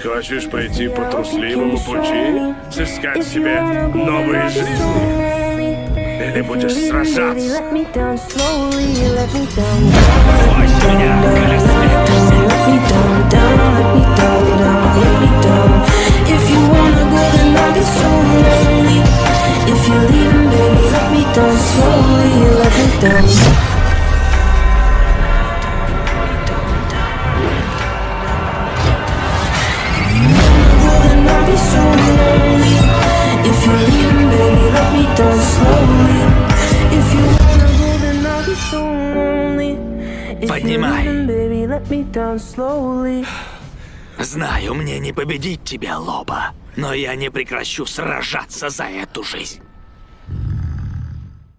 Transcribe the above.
Хочешь пойти по трусливому пути? Сыскать себе новые жизни? Или будешь сражаться? Бойся меня, или смерть. Поднимай. Знаю, мне не победить тебя, Лоба, но я не прекращу сражаться за эту жизнь.